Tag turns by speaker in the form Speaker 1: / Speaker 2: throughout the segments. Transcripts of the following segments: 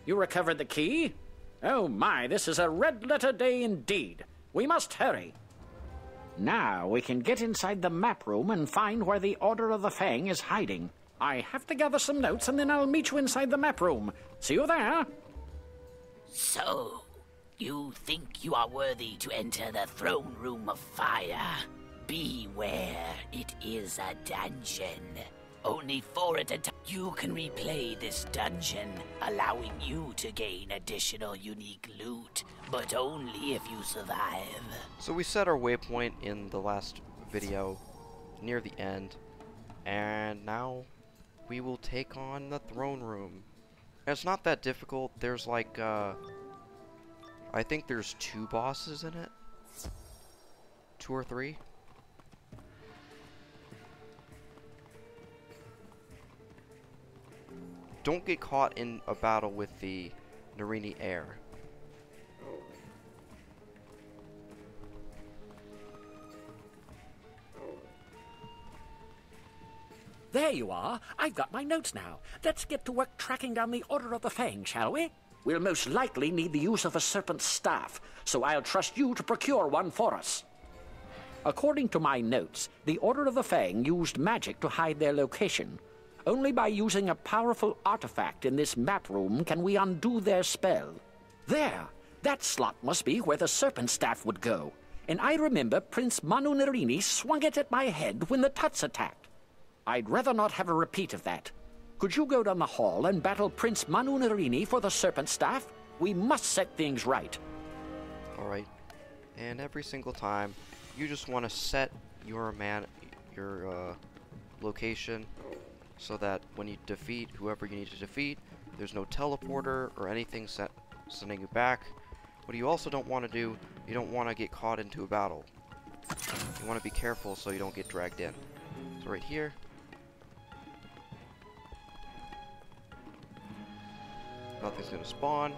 Speaker 1: You recovered the key? Oh my, this is a red-letter day indeed. We must hurry. Now we can get inside the map room and find where the Order of the Fang is hiding. I have to gather some notes and then I'll meet you inside the map room. See you there.
Speaker 2: So, you think you are worthy to enter the throne room of fire? Beware, it is a dungeon. Only 4 at a time. You can replay this dungeon, allowing you to gain additional unique loot, but only if you survive.
Speaker 3: So we set our waypoint in the last video, near the end, and now we will take on the throne room. And it's not that difficult. There's like, I think there's 2 bosses in it. 2 or 3. Don't get caught in a battle with the Narini heir.
Speaker 1: There you are. I've got my notes now. Let's get to work tracking down the Order of the Fang, shall we? We'll most likely need the use of a serpent's staff, so I'll trust you to procure one for us. According to my notes, the Order of the Fang used magic to hide their location. Only by using a powerful artifact in this map room can we undo their spell. There! That slot must be where the serpent staff would go. And I remember Prince Manu Narini swung it at my head when the Tuts attacked. I'd rather not have a repeat of that. Could you go down the hall and battle Prince Manu Narini for the serpent staff? We must set things right.
Speaker 3: Alright. And every single time, you just want to set your location so that when you defeat whoever you need to defeat, there's no teleporter or anything sending you back. What you also don't want to do, you don't want to get caught into a battle. You want to be careful so you don't get dragged in. So right here, nothing's going to spawn.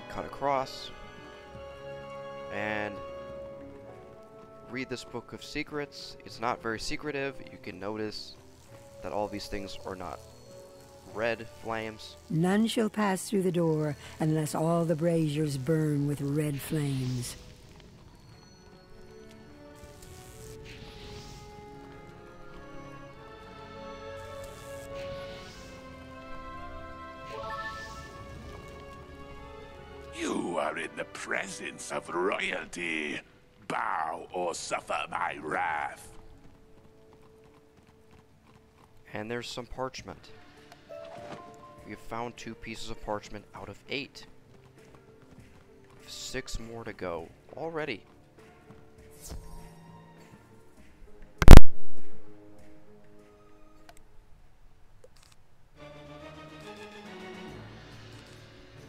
Speaker 3: Cut across. And read this book of secrets. It's not very secretive. You can notice that all these things are not red flames.
Speaker 4: None shall pass through the door unless all the braziers burn with red flames.
Speaker 5: You are in the presence of royalty. Bow or suffer my wrath.
Speaker 3: And there's some parchment. We have found 2 pieces of parchment out of 8. 6 more to go already.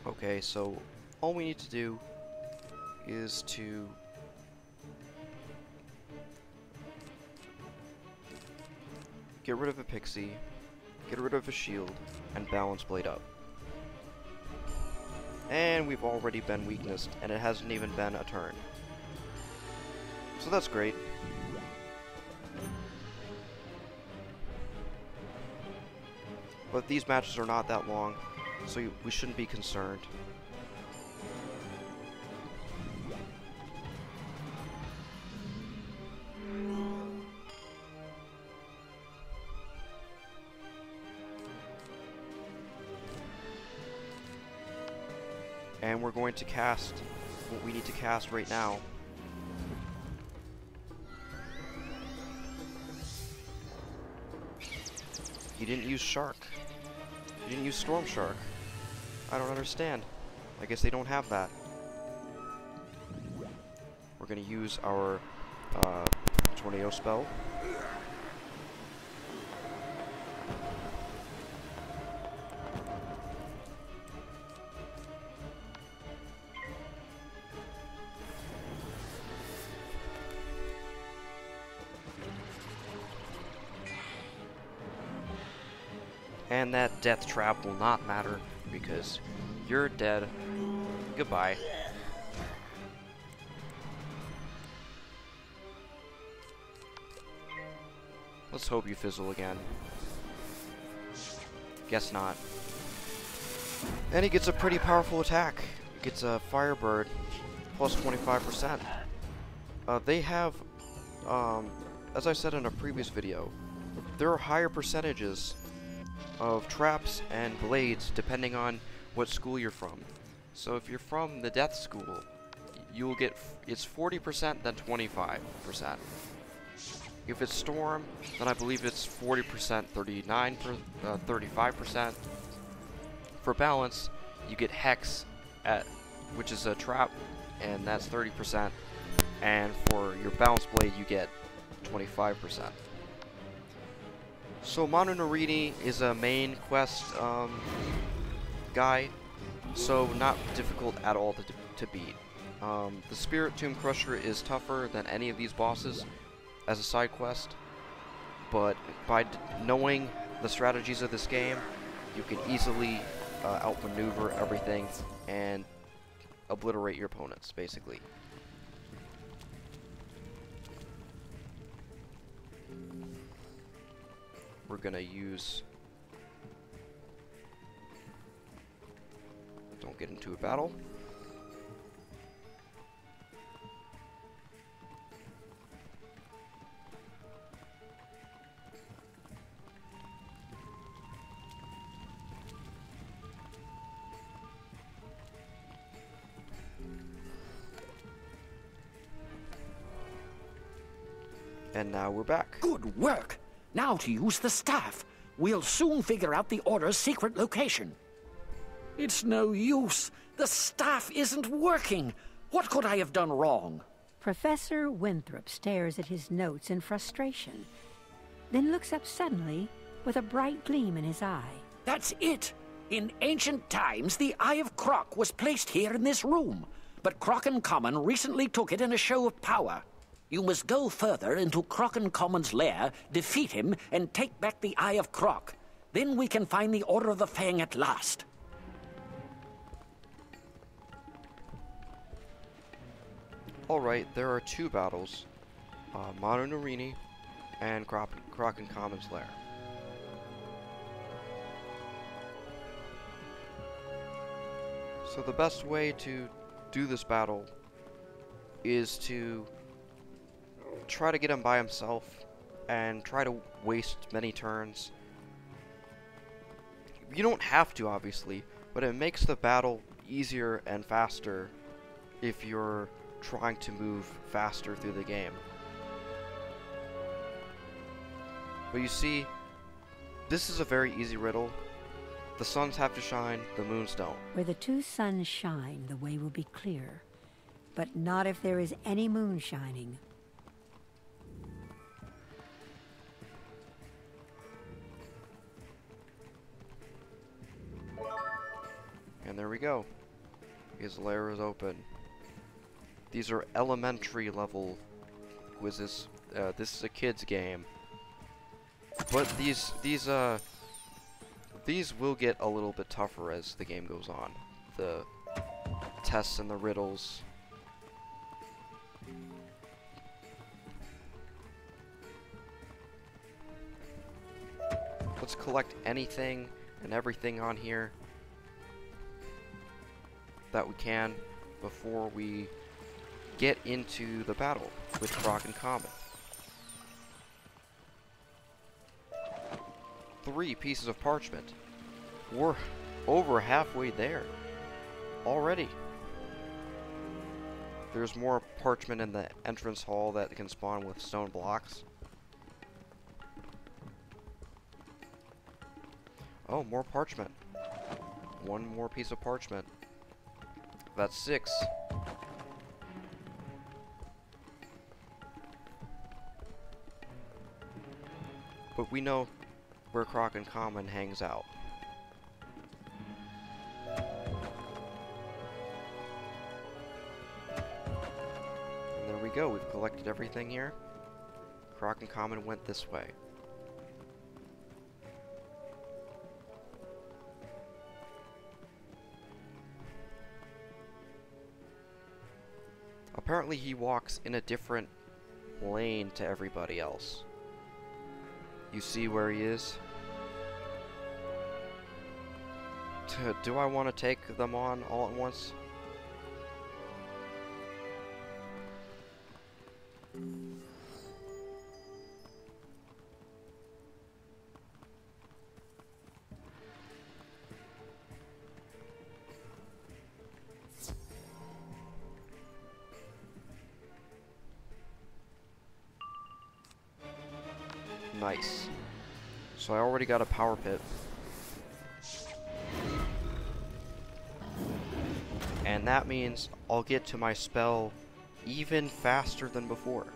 Speaker 3: Okay, so all we need to do is to get rid of a pixie, get rid of a shield, and balance blade up. And we've already been weaknessed, and it hasn't even been a turn. So that's great. But these matches are not that long, so we shouldn't be concerned. And we're going to cast what we need to cast right now. You didn't use Shark. You didn't use Storm Shark. I don't understand. I guess they don't have that. We're going to use our Tornado spell. And that death trap will not matter because you're dead. Goodbye. Let's hope you fizzle again. Guess not. And he gets a pretty powerful attack. He gets a Firebird, plus 25%. They have, as I said in a previous video, there are higher percentages of traps and blades depending on what school you're from. So if you're from the Death School, you'll get, it's 40% then 25%. If it's Storm, then I believe it's 40%, 35%. For Balance, you get Hex, which is a trap, and that's 30%. And for your Balance Blade, you get 25%. So Mononorini is a main quest guy, so not difficult at all to beat. The Spirit Tomb Crusher is tougher than any of these bosses as a side quest, but by knowing the strategies of this game, you can easily outmaneuver everything and obliterate your opponents, basically. We're gonna use... Don't get into a battle. And now we're back.
Speaker 1: Good work! Now to use the staff. We'll soon figure out the Order's secret location. It's no use. The staff isn't working. What could I have done wrong?
Speaker 4: Professor Winthrop stares at his notes in frustration, then looks up suddenly with a bright gleam in his eye.
Speaker 1: That's it! In ancient times, the Eye of Croc was placed here in this room, but Croc and Common recently took it in a show of power. You must go further into Croc and Common's lair, defeat him, and take back the Eye of Croc. Then we can find the Order of the Fang at last.
Speaker 3: Alright, there are two battles. Mononorini and Croc and Common's lair. So the best way to do this battle is to try to get him by himself and try to waste many turns. You don't have to, obviously, but it makes the battle easier and faster if you're trying to move faster through the game. But you see, this is a very easy riddle. The suns have to shine, the moons don't.
Speaker 4: Where the two suns shine, the way will be clear, but not if there is any moon shining.
Speaker 3: And there we go. His lair is open. These are elementary level quizzes. This is a kid's game. But these will get a little bit tougher as the game goes on. The tests and the riddles. Let's collect anything and everything on here that we can before we get into the battle with Croc and Common. 3 pieces of parchment. We're over halfway there already. There's more parchment in the entrance hall that can spawn with stone blocks. Oh, more parchment. 1 more piece of parchment. That's 6. But we know where Croc and Common hangs out. And there we go, we've collected everything here. Croc and Common went this way. Apparently he walks in a different lane to everybody else. You see where he is? Do I want to take them on all at once? Nice. So I already got a power pit. And that means I'll get to my spell even faster than before.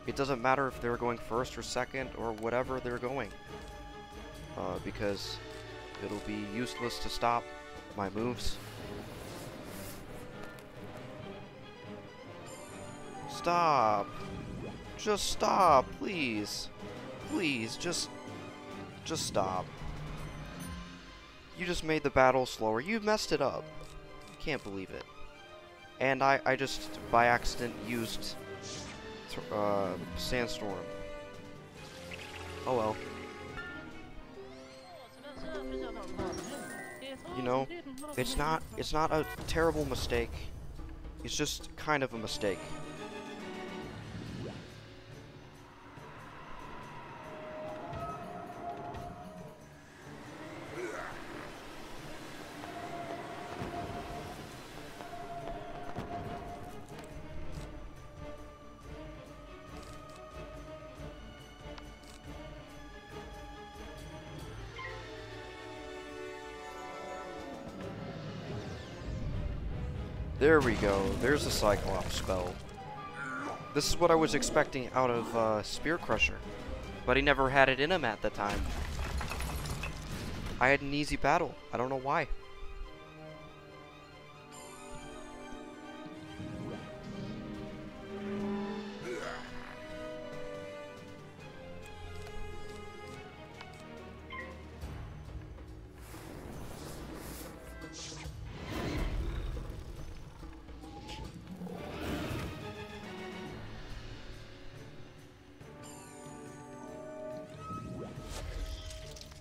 Speaker 3: It doesn't matter if they're going first or second or whatever they're going. Because it'll be useless to stop my moves. Stop! Just stop, please. Please, just stop. You just made the battle slower. You messed it up. Can't believe it. And I just, by accident, used Sandstorm. Oh well. You know, it's not a terrible mistake. It's just kind of a mistake. There we go. There's a Cyclops Spell. This is what I was expecting out of Spear Crusher, but he never had it in him at the time. I had an easy battle. I don't know why.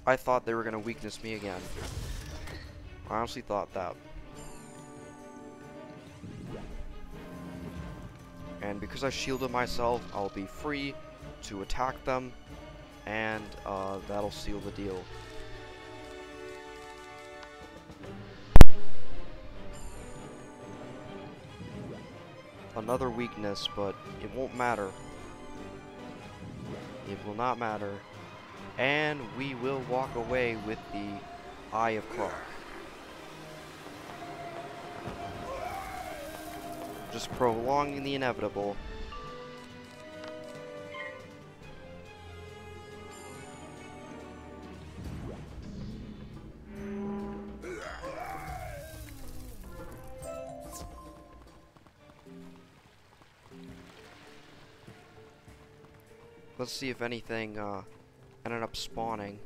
Speaker 3: I thought they were gonna weakness me again. I honestly thought that. And because I shielded myself, I'll be free to attack them, and that'll seal the deal. Another weakness, but it won't matter. It will not matter. And we will walk away with the Eye of Croc. Just prolonging the inevitable. Let's see if anything ended up spawning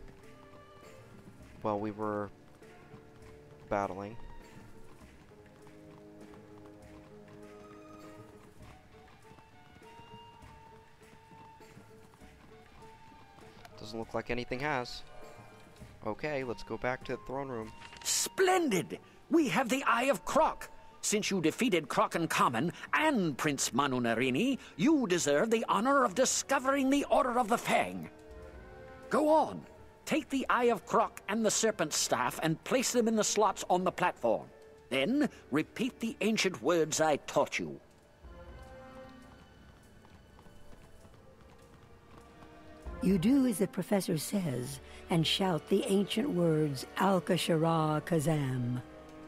Speaker 3: while we were battling. Doesn't look like anything has. Okay, let's go back to the throne room.
Speaker 1: Splendid! We have the Eye of Croc. Since you defeated Croc and Common and Prince Manu Narini, you deserve the honor of discovering the Order of the Fang. Go on. Take the Eye of Croc and the Serpent's Staff and place them in the slots on the platform. Then, repeat the ancient words I taught you.
Speaker 4: You do as the professor says, and shout the ancient words, Al-Kashara Kazam.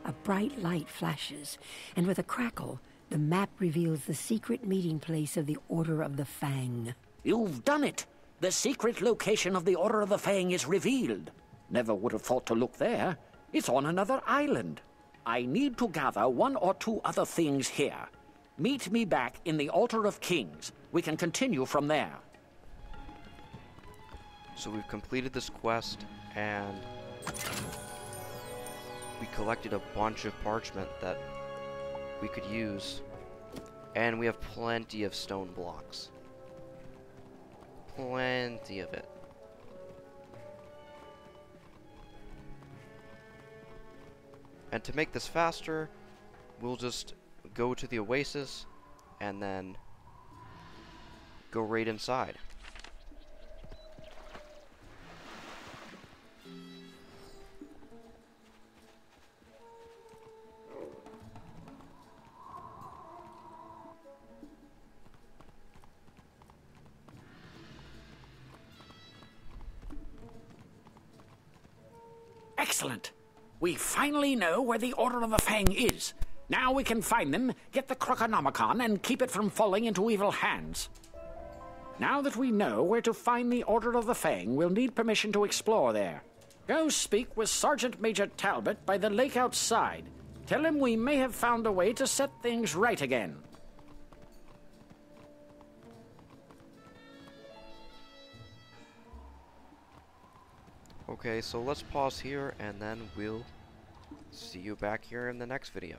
Speaker 4: A bright light flashes, and with a crackle, the map reveals the secret meeting place of the Order of the Fang.
Speaker 1: You've done it! The secret location of the Order of the Fang is revealed. Never would have thought to look there. It's on another island. I need to gather one or two other things here. Meet me back in the Altar of Kings. We can continue from there.
Speaker 3: So we've completed this quest, and we collected a bunch of parchment that we could use, and we have plenty of stone blocks. Plenty of it. And to make this faster, we'll just go to the oasis and then go right inside.
Speaker 1: Excellent. We finally know where the Order of the Fang is. Now we can find them, get the Croconomicon, and keep it from falling into evil hands. Now that we know where to find the Order of the Fang, we'll need permission to explore there. Go speak with Sergeant Major Talbot by the lake outside. Tell him we may have found a way to set things right again.
Speaker 3: Okay, so let's pause here and then we'll see you back here in the next video.